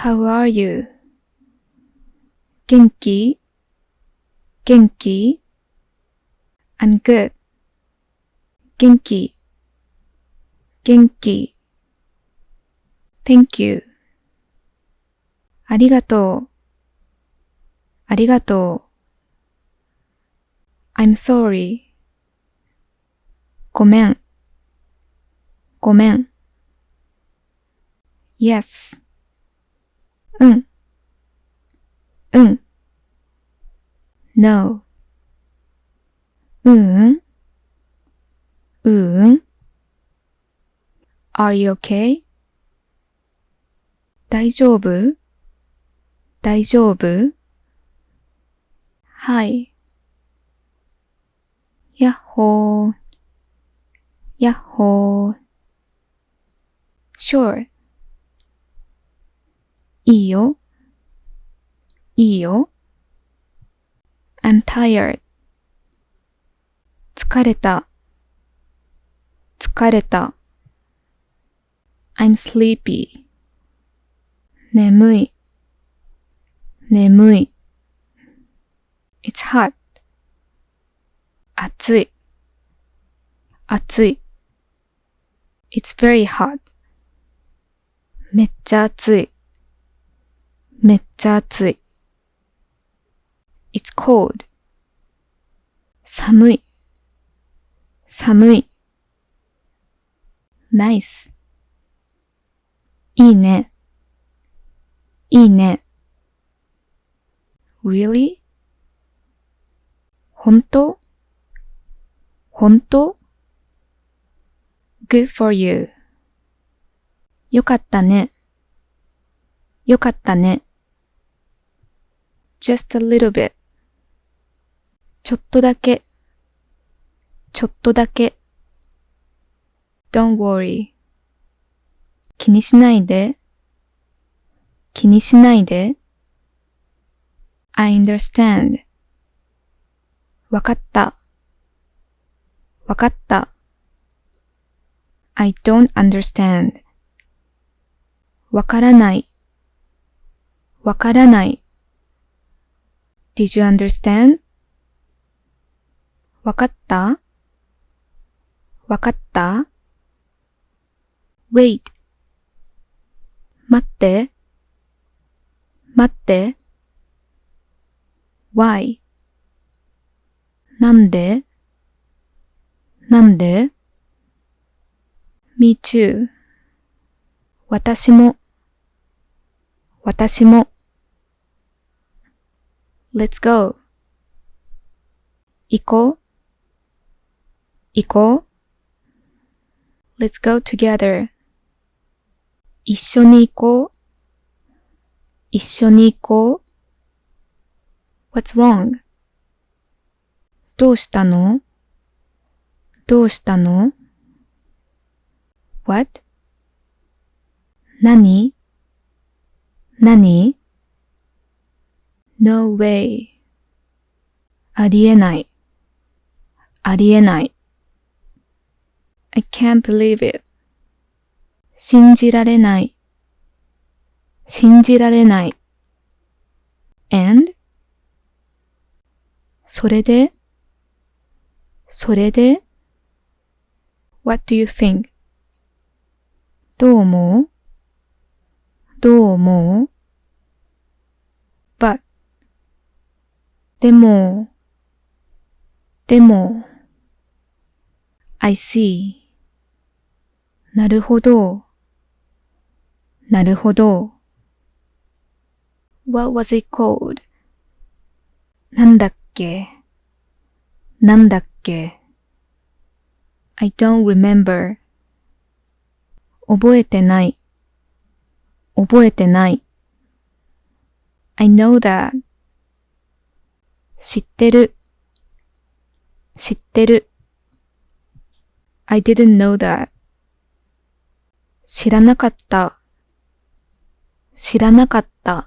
How are you? 元気？元気？ I'm good. 元気？元気？ Thank you. ありがとう。ありがとう。I'm sorry. ごめん。ごめん。Yes. うん。うん。No. ううん。ううん。Are you okay? 大丈夫？大丈夫？はい。やっほー。やっほー。Sure. いいよ。いいよ。I'm tired. 疲れた。疲れた。I'm sleepy. 眠い。眠い。It's hot. 暑い。暑い。It's very hot. めっちゃ暑い。めっちゃ暑い。It's cold. 寒い。寒い。Nice. いいね。いいね。Really? 本当？本当？ Good for you. よかったね。よかったね。Just a little bit. ちょっとだけ。ちょっとだけ。Don't worry. 気にしないで。気にしないで。I understand. わかった。わかった。I don't understand. わからない。わからない。Did you understand? わかった？わかった？ Wait. 待って。待って。Why? なんで？なんで？ Me too. 私も。私も。Let's go. 行こう。行こう。Let's go together. 一緒に行こう。一緒に行こう。What's wrong? どうしたの？どうしたの？ What? 何？何？ No way. ありえない。ありえない。I can't believe it. 信じられない。信じられない。And? それで？それで？ What do you think? どう思う？どう思う？ But でも I see なるほどなるほど What was it called? なんだっけなんだっけ I don't remember 覚えてない覚えてない I know that 知ってる知ってる I didn't know that 知らなかった知らなかった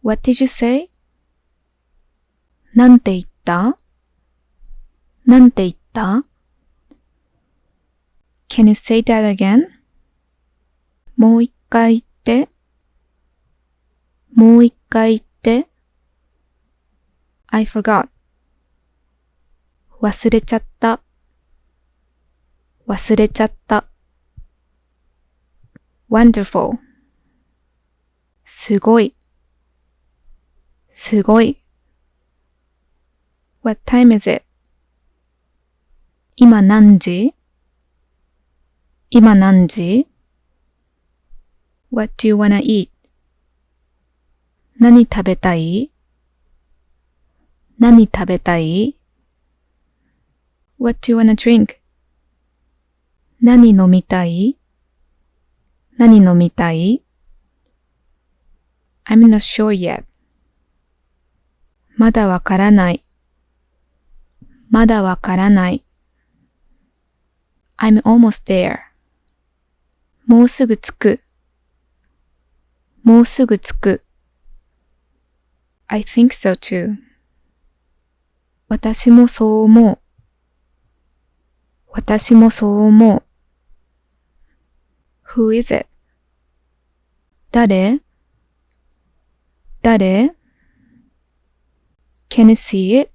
What did you say? なんて言ったなんて言った Can you say that again? もう一回言ってもう一回言って。I forgot. 忘れちゃった。忘れちゃった。Wonderful. すごい。すごい。What time is it? 今何時？今何時？ What do you wanna eat? 何食べたい？何食べたい？ What do you wanna drink? 何飲みたい？何飲みたい？ I'm not sure yet. まだわからない。まだわからない。I'm almost there. もうすぐ着く。もうすぐ着く。I think so too. 私もそう思う。私もそう思う。Who is it? 誰？誰？ Can you see it?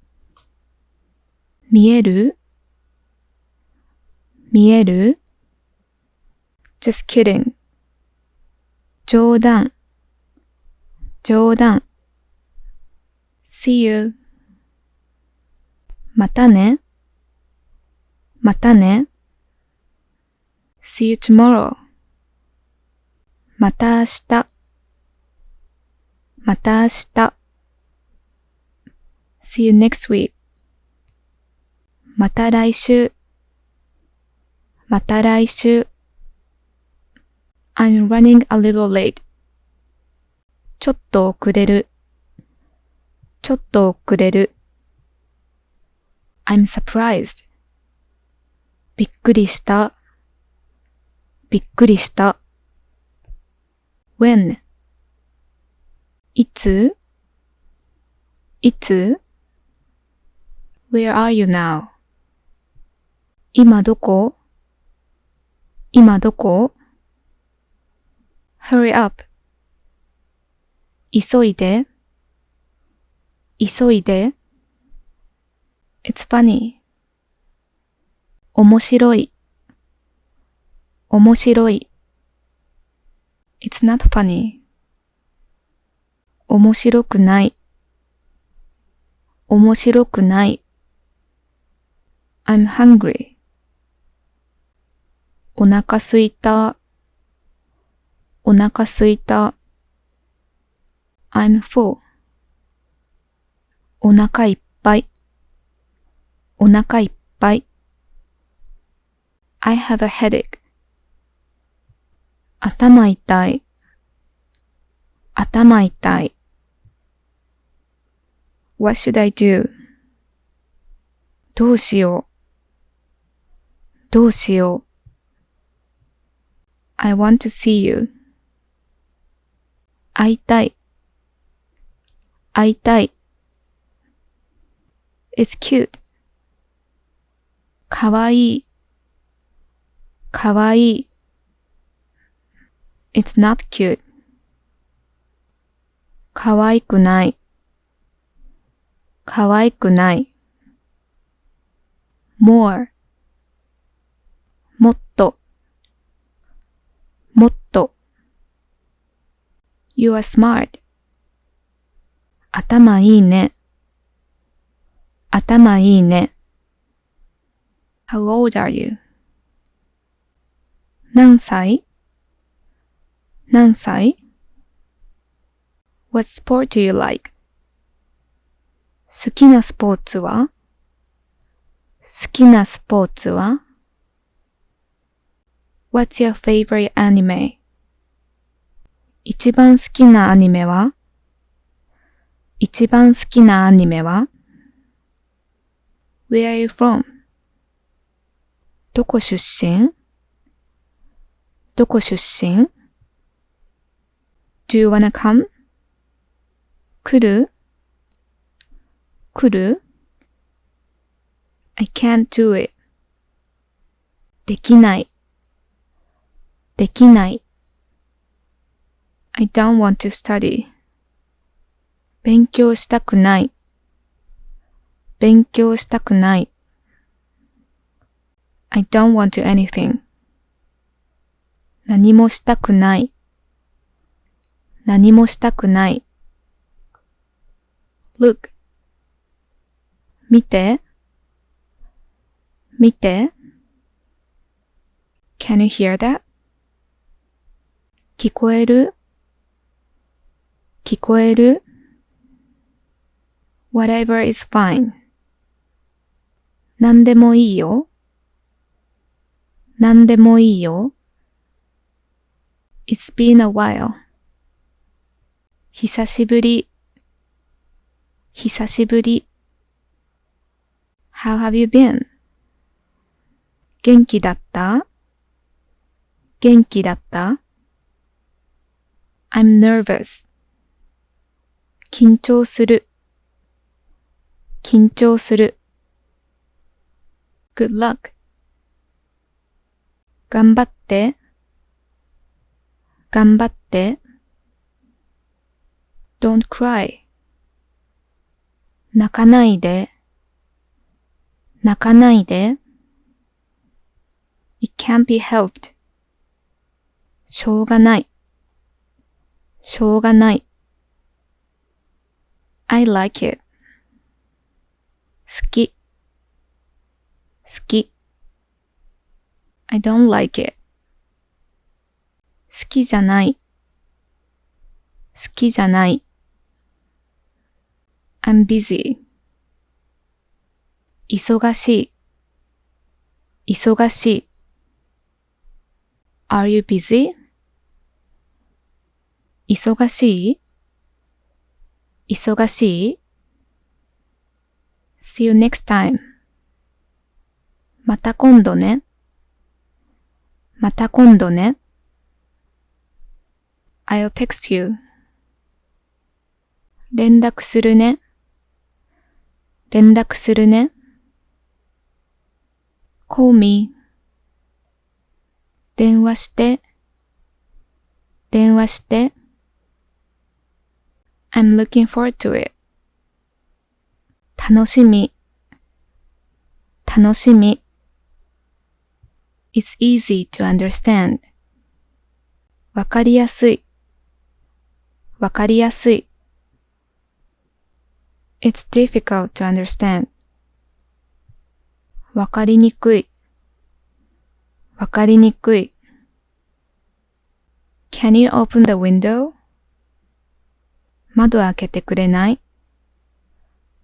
見える？見える？ Just kidding. 冗談。冗談。See you. またね。またね。See you tomorrow. また明日。また明日。See you next week. また来週。また来週。I'm running a little late. ちょっと遅れる。ちょっと遅れる。I'm surprised. びっくりした。びっくりした。When? いつ？いつ？ Where are you now? 今どこ？今どこ？ Hurry up. 急いで。急いで。It's funny. 面白い。面白い。It's not funny. 面白くない。面白くない。I'm hungry. お腹すいた。お腹すいた。I'm full. お腹いっぱい。お腹いっぱい。I have a headache. 頭痛い。頭痛い。What should I do? どうしよう。どうしよう。I want to see you. 会いたい。会いたい。It's cute. かわいい。かわいい。It's not cute. かわいくない。かわいくない。more もっと。もっと。You are smart. 頭いいね。頭いいね。How old are you? 何歳？何歳？ What sport do you like? 好きなスポーツは？好きなスポーツは？ What's your favorite anime? 一番好きなアニメは？一番好きなアニメは？ Where are you from? どこ出身？どこ出身？ Do you wanna come? 来る？来る？ I can't do it. できない。できない。I don't want to study. 勉強したくない。勉強したくない。I don't want to do anything. 何もしたくない。何もしたくない。Look. 見て。見て。Can you hear that? 聞こえる？聞こえる？ Whatever is fine. 何でもいいよ。何でもいいよ。It's been a while. 久しぶり。久しぶり。How have you been? 元気だった？元気だった？ I'm nervous. 緊張する。緊張する。Good luck. 頑張って。頑張って。Don't cry. 泣かないで。泣かないで。It can't be helped. しょうがない。しょうがない。I like it. 好き。好き。I don't like it. 好きじゃない。好きじゃない。I'm busy. 忙しい。忙しい。Are you busy? 忙しい？忙しい？ See you next time. また今度ね。また今度ね。I'll text you. 連絡するね。連絡するね。Call me. 電話して。電話して。I'm looking forward to it. 楽しみ。楽しみ。It's easy to understand. わかりやすい。わかりやすい。It's difficult to understand. わかりにくい。わかりにくい。Can you open the window? 窓開けてくれない？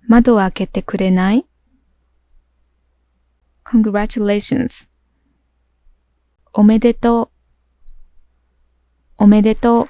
窓開けてくれない？ Congratulations. おめでとう。おめでとう。